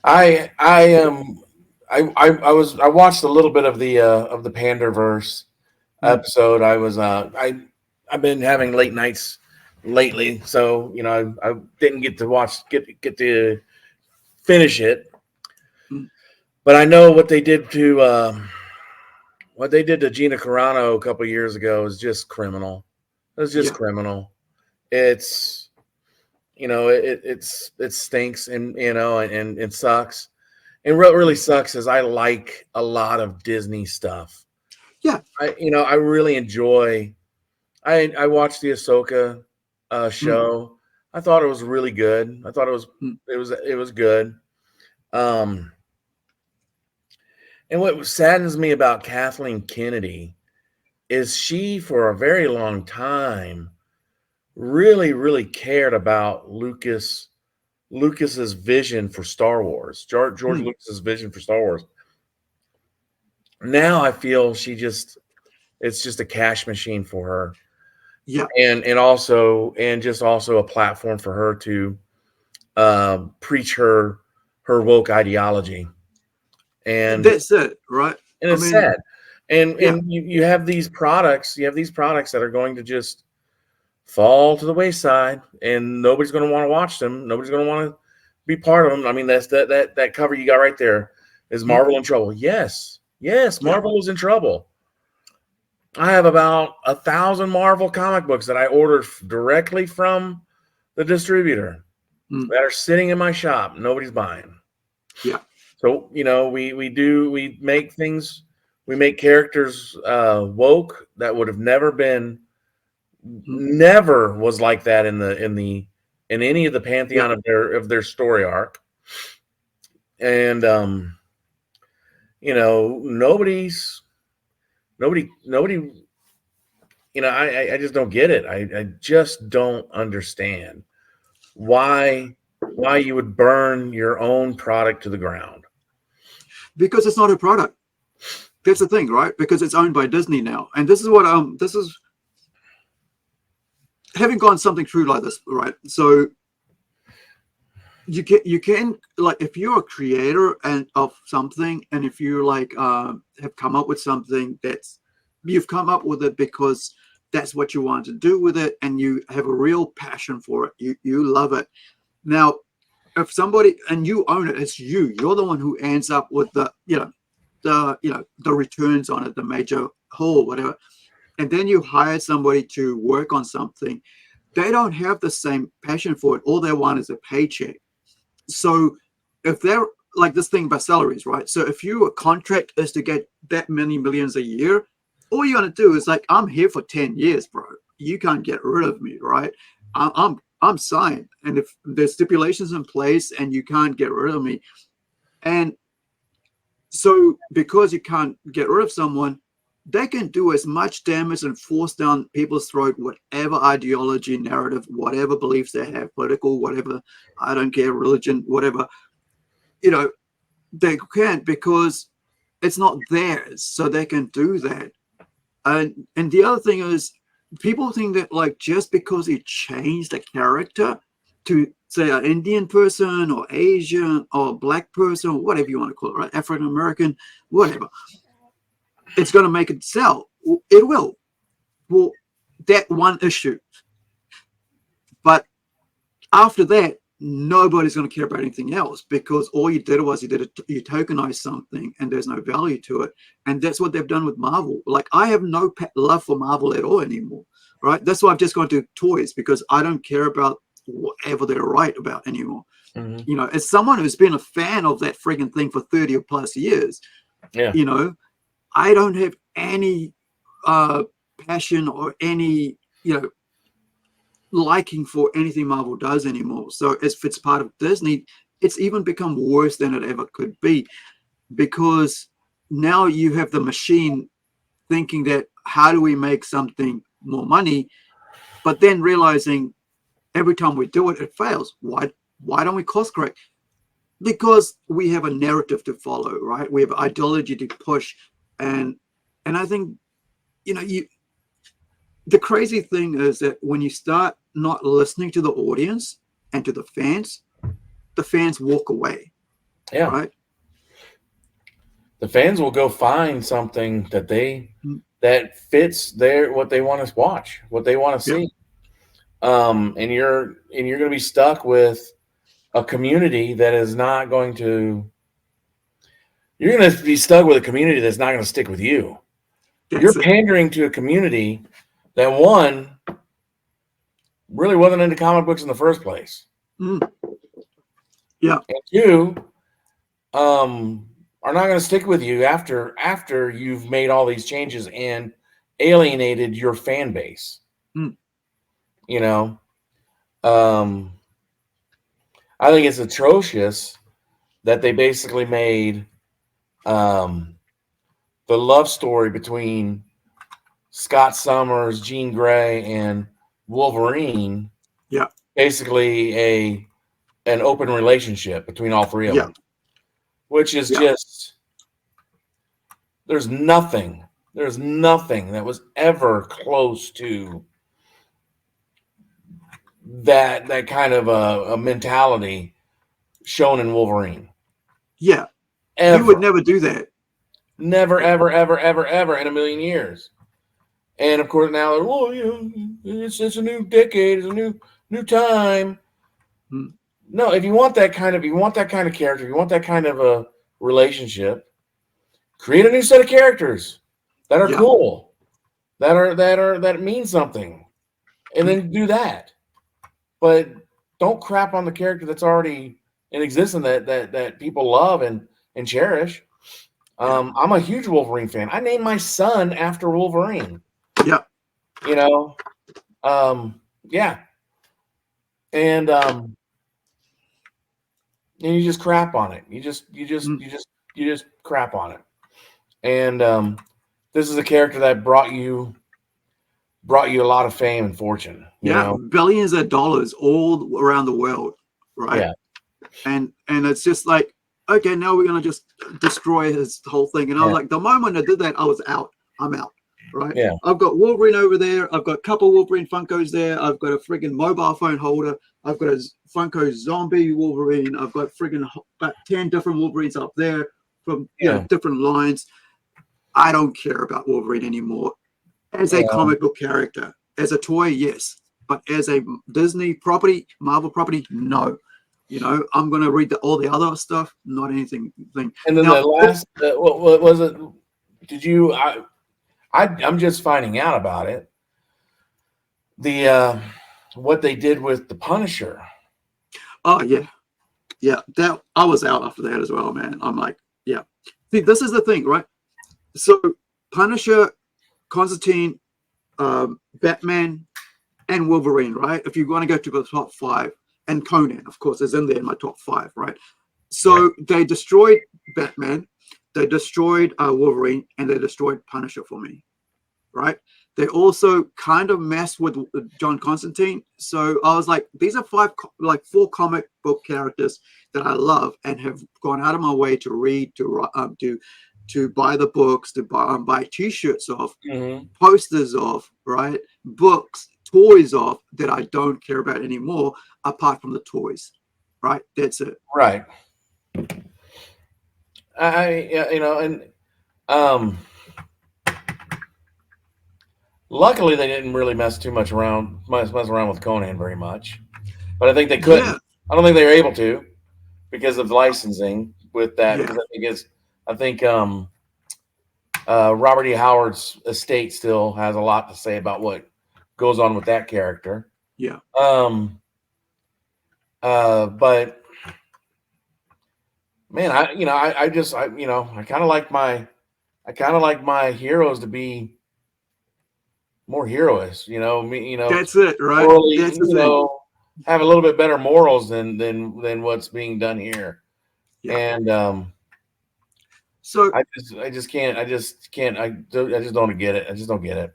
I am. I watched a little bit of the Panderverse Mm, episode. I've been having late nights lately, so I didn't get to get to finish it. mm, But I know what they did to Gina Carano a couple years ago is just criminal. It was just yeah, criminal. It's it stinks, and and it sucks. And what really sucks is I like a lot of Disney stuff. yeah, I really enjoy. I watched the Ahsoka mm, show. I thought it was really good. I thought mm, it was good. Um, and what saddens me about Kathleen Kennedy is she, for a very long time, really cared about Lucas's vision for Star Wars. George mm, Lucas's vision for Star Wars. Now I feel it's just a cash machine for her, yeah. and just also a platform for her to preach her woke ideology. and That's it, right? and I it's mean, sad. and yeah, and you have these products that are going to just fall to the wayside, and nobody's going to want to watch them. Nobody's going to want to be part of them. I mean, that's that cover you got right there. Is mm, Marvel in trouble? Yes, yeah, Marvel is in trouble. I have about 1,000 Marvel comic books that I ordered directly from the distributor mm, that are sitting in my shop. Nobody's buying. yeah, So we make things, we make characters woke that would have mm, never was like that in any of the yeah. pantheon of their story arc. And nobody's nobody. I just don't get it. I just don't understand why why you would burn your own product to the ground. Because it's not a product. That's the thing, right? Because it's owned by Disney now, and this is what this is having gone something through like this, right? So you can like if you're a creator and of something, and if you like have come up with something that's you've come up with it because that's what you want to do with it, and you have a real passion for it. You love it. Now, if somebody and you own it, it's you're the one who ends up with the returns on it, the major whole whatever, and then you hire somebody to work on something. They don't have the same passion for it. All they want is a paycheck. So if they're like this thing about salaries, right? So if your contract is to get that many millions a year, all you want to do is like, I'm here for 10 years, bro. You can't get rid of me, right? I'm signed. And if there's stipulations in place and you can't get rid of me, and so because you can't get rid of someone, they can do as much damage and force down people's throat whatever ideology, narrative, whatever beliefs they have, political, whatever, I don't care, religion, whatever, you know, they can't because it's not theirs. So they can do that. And the other thing is people think that like just because you change the character to say an Indian person or Asian or black person or whatever you want to call it, right? African American, whatever, it's going to make it sell. It will. Well, that one issue. But after that, nobody's going to care about anything else because all you did was you tokenized something and there's no value to it. And that's what they've done with Marvel. Like I have no love for Marvel at all anymore, right? That's why I've just gone to toys because I don't care about whatever they're right about anymore. Mm-hmm. As someone who's been a fan of that frigging thing for 30 or plus years, Yeah. you know, I don't have any uh passion or any, liking for anything Marvel does anymore. So if it's part of Disney, it's even become worse than it ever could be because now you have the machine thinking that how do we make something more money, but then realizing every time we do it, it fails. Why don't we cost correct? Because we have a narrative to follow, right? We have ideology to push, and I think you the crazy thing is that when you start not listening to the audience and to the fans walk away. Yeah. right? The fans will go find something Mm, that fits their what they want to watch, what they want to yeah, see. And you're going to be stuck with a community that is not going to. You're going to be stuck with a community that's not going to stick with you. You're that's it. pandering to a community that one really wasn't into comic books in the first place, Mm, yeah, and two, are not going to stick with you after you've made all these changes and alienated your fan base. mm, You know, um, I think it's atrocious that they basically made um, the love story between Scott Summers, Jean Grey, and Wolverine yeah, basically an open relationship between all three of yeah, them, which is yeah, just there's nothing that was ever close to that kind of a mentality shown in Wolverine. yeah. He would Ever, never do that. never, ever, ever, ever, ever in a million years. And of course now, well, it's a new decade, it's a new time. Mm, No, if you want that kind of character, if you want that kind of a relationship, create a new set of characters that are yeah, cool, that mean something, and mm, then do that. But don't crap on the character that's already in existence that people love and cherish. yeah, I'm a huge Wolverine fan. I named my son after Wolverine. yeah, You know, yeah, and and you just crap on it. mm, You just crap on it. And this is a character that brought you a lot of fame and fortune. You yeah. know, Billions of dollars all around the world, right? yeah, And it's just like, okay, now we're gonna just destroy his whole thing. And I was yeah, like, the moment I did that, I was out. I'm out. Right. yeah, I've got Wolverine over there. I've got a couple Wolverine Funkos there. I've got a friggin' mobile phone holder. I've got a Funko zombie Wolverine. I've got friggin' about 10 different Wolverines up there from yeah. different lines. I don't care about Wolverine anymore. As a Yeah. comic book character, as a toy, yes. But as a Disney property, Marvel property, no. I'm going to read all the other stuff, not anything. And then Now, the last, what was it? Did you? I'm just finding out about it. The what they did with the Punisher. oh yeah, yeah. That I was out after that as well, man. I'm like, yeah. See, this is the thing, right? So Punisher, Constantine, Batman, and Wolverine, right? If you want to go to the top five, and Conan, of course, is in there in my top five, right? Yeah. So they destroyed Batman, they destroyed Wolverine, and they destroyed Punisher for me, right? They also kind of messed with John Constantine. So I was like, these are four comic book characters that I love and have gone out of my way to read, to buy the books, to buy T-shirts of, Mm-hmm. posters of, right? Books, toys of that I don't care about anymore, apart from the toys, right? That's it. Right. And um, luckily they didn't really mess around with Conan very much. But I think they couldn't. Yeah, I don't think they were able to because of licensing with that. yeah, Because I think Robert E. Howard's estate still has a lot to say about what goes on with that character. yeah, But man, I kind of like my heroes to be more heroes. that's it, right? Morally, That's the thing. have a little bit better morals than what's being done here. Yeah. And So I just can't. I just don't get it. I just don't get it.